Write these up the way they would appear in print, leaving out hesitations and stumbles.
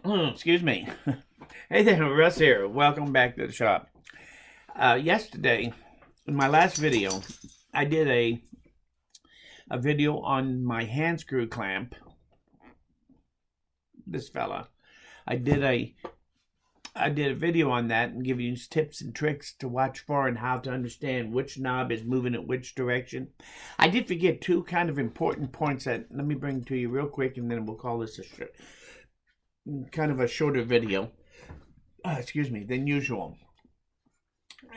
Excuse me. Hey there, Russ here. Welcome back to the shop. Yesterday, in my last video, I did a video on my hand screw clamp. This fella. I did a video on that and give you tips and tricks to watch for and how to understand which knob is moving in which direction. I did forget two kind of important points that let me bring to you real quick, and then we'll call this a kind of a shorter video. Excuse me, than usual.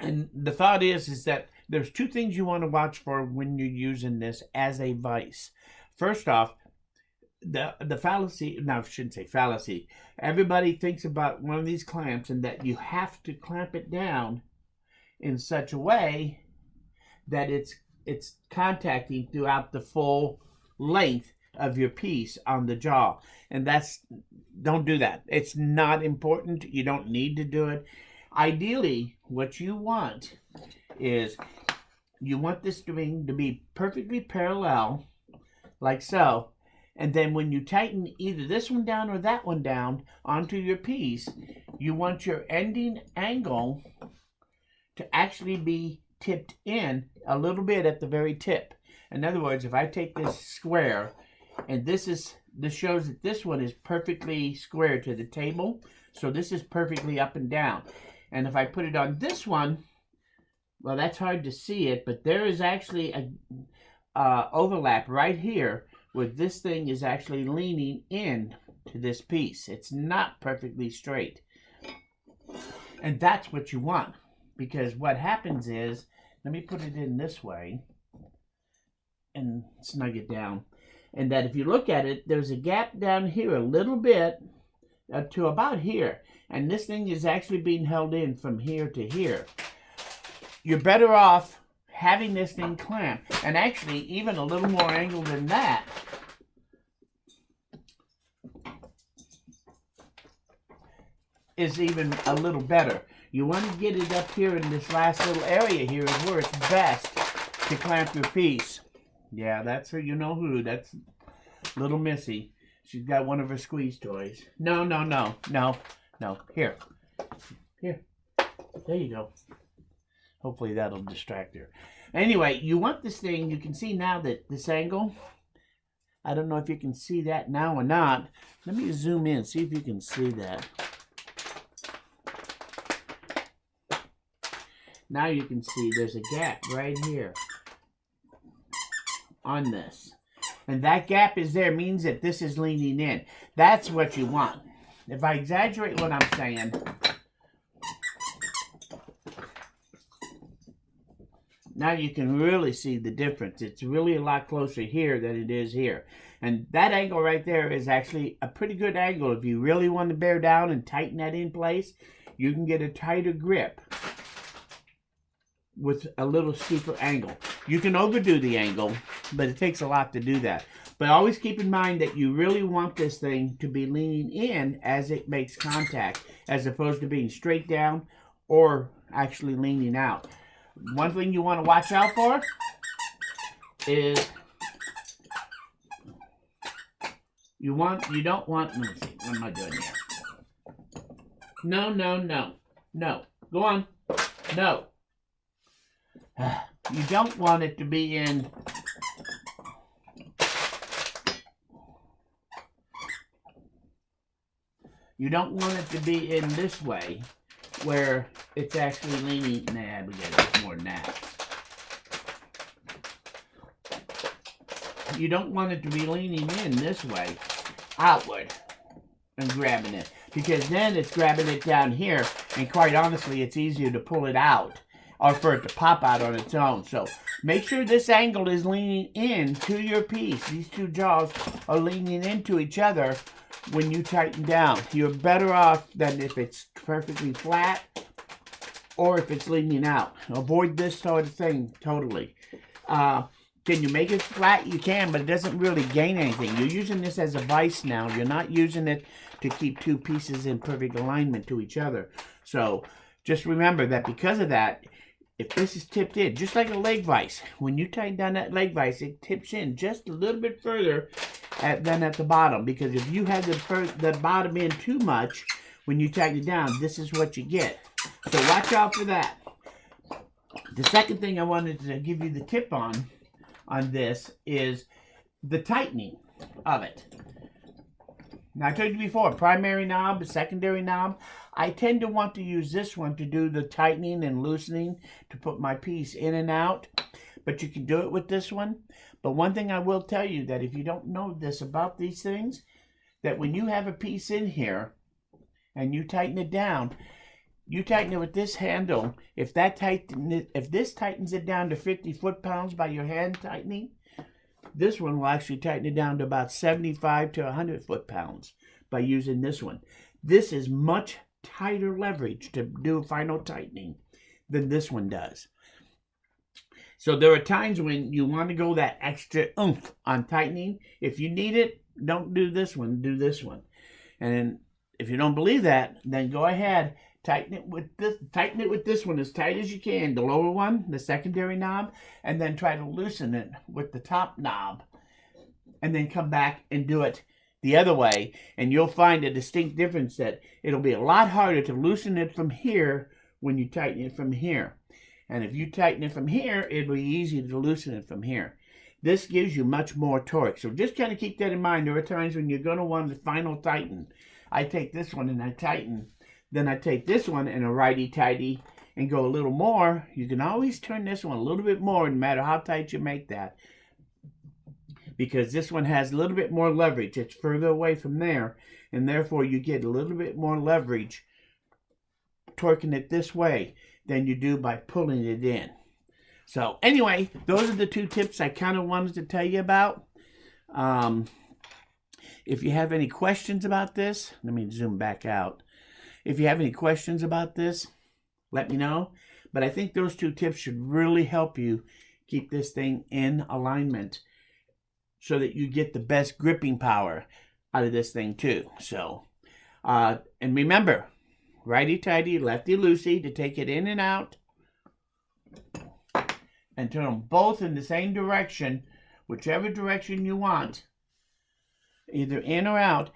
And the thought is that there's two things you want to watch for when you're using this as a vise. First off, the fallacy, no, I shouldn't say fallacy. Everybody thinks about one of these clamps and that you have to clamp it down in such a way that it's contacting throughout the full length of your piece on the jaw. And don't do that. It's not important. You don't need to do it. Ideally, what you want is you want this string to be perfectly parallel, like so. And then when you tighten either this one down or that one down onto your piece, you want your ending angle to actually be tipped in a little bit at the very tip. In other words, if I take this square, and this shows that this one is perfectly square to the table, so this is perfectly up and down. And if I put it on this one, well, that's hard to see it, but there is actually a overlap right here where this thing is actually leaning in to this piece. It's not perfectly straight. And that's what you want, because what happens is, let me put it in this way and snug it down. And that if you look at it, there's a gap down here a little bit to about here. And this thing is actually being held in from here to here. You're better off having this thing clamped, and actually even a little more angle than that. Is even a little better. You want to get it up here in this last little area here is where it's best to clamp your piece. Yeah, that's her, you know who. That's little Missy. She's got one of her squeeze toys. No. Here. There you go. Hopefully that'll distract her. Anyway, you want this thing, you can see now that this angle, I don't know if you can see that now or not. Let me zoom in, see if you can see that. Now you can see there's a gap right here on this. And that gap is there, means that this is leaning in. That's what you want. If I exaggerate what I'm saying, now you can really see the difference. It's really a lot closer here than it is here. And that angle right there is actually a pretty good angle. If you really want to bear down and tighten that in place, you can get a tighter grip with a little steeper angle. You can overdo the angle, but it takes a lot to do that. But always keep in mind that you really want this thing to be leaning in as it makes contact, as opposed to being straight down or actually leaning out. One thing you want to watch out for is you don't want, let me see, what am I doing here? No. Go on. No. You don't want it to be in this way where it's actually leaning. Nah, we got more than that. You don't want it to be leaning in this way outward and grabbing it, because then it's grabbing it down here, and quite honestly it's easier to pull it out or for it to pop out on its own. So make sure this angle is leaning in to your piece. These two jaws are leaning into each other when you tighten down. You're better off than if it's perfectly flat or if it's leaning out. Avoid this sort of thing totally. Can you make it flat? You can, but it doesn't really gain anything. You're using this as a vise now. You're not using it to keep two pieces in perfect alignment to each other. So just remember that because of that, if this is tipped in, just like a leg vise, when you tighten down that leg vise, it tips in just a little bit further than at the bottom, because if you have the bottom in too much, when you tighten it down, this is what you get. So watch out for that. The second thing I wanted to give you the tip on this is the tightening of it. Now, I told you before, primary knob, secondary knob. I tend to want to use this one to do the tightening and loosening, to put my piece in and out. But you can do it with this one. But one thing I will tell you, that if you don't know this about these things, that when you have a piece in here and you tighten it down, you tighten it with this handle. If this tightens it down to 50 foot-pounds by your hand tightening, this one will actually tighten it down to about 75 to 100 foot-pounds by using this one. This is much tighter leverage to do final tightening than this one does. So there are times when you want to go that extra oomph on tightening. If you need it, don't do this one, do this one. And if you don't believe that, then go ahead, tighten it with this one as tight as you can, the lower one, the secondary knob, and then try to loosen it with the top knob. And then come back and do it the other way, and you'll find a distinct difference, that it'll be a lot harder to loosen it from here when you tighten it from here. And if you tighten it from here, it'll be easy to loosen it from here. This gives you much more torque. So just kind of keep that in mind. There are times when you're going to want the final tighten. I take this one and I tighten. Then I take this one and a righty-tighty and go a little more. You can always turn this one a little bit more, no matter how tight you make that, because this one has a little bit more leverage. It's further away from there, and therefore you get a little bit more leverage torquing it this way than you do by pulling it in. So anyway, those are the two tips I kind of wanted to tell you about. If you have any questions about this, let me zoom back out. If you have any questions about this, let me know. But I think those two tips should really help you keep this thing in alignment, so that you get the best gripping power out of this thing too. So, and remember, righty-tighty, lefty-loosey to take it in and out, and turn them both in the same direction, whichever direction you want, either in or out.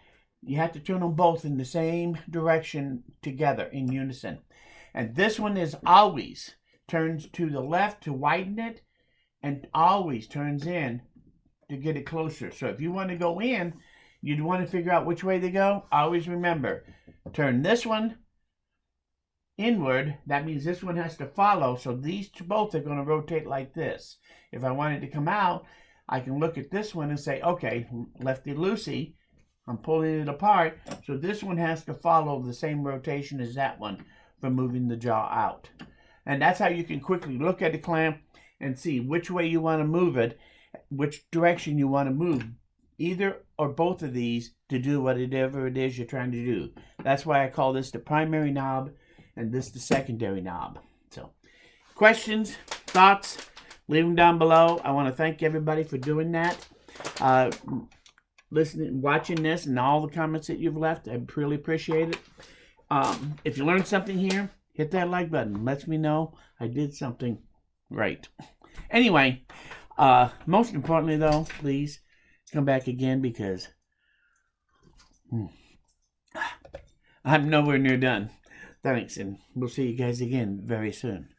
You have to turn them both in the same direction together in unison. And this one is always turns to the left to widen it, and always turns in to get it closer. So if you want to go in, you'd want to figure out which way to go. Always remember, turn this one inward. That means this one has to follow. So these both are going to rotate like this. If I wanted to come out, I can look at this one and say, okay, lefty-loosey, I'm pulling it apart. So this one has to follow the same rotation as that one for moving the jaw out. And that's how you can quickly look at the clamp and see which way you want to move it, which direction you want to move either or both of these to do whatever it is you're trying to do. That's why I call this the primary knob and this the secondary knob. So questions, thoughts, leave them down below. I want to thank everybody for doing that, listening, watching this, and all the comments that you've left. I really appreciate it. If you learned something here, hit that like button. Lets me know I did something right. Anyway, most importantly though, please come back again, because I'm nowhere near done. Thanks, and we'll see you guys again very soon.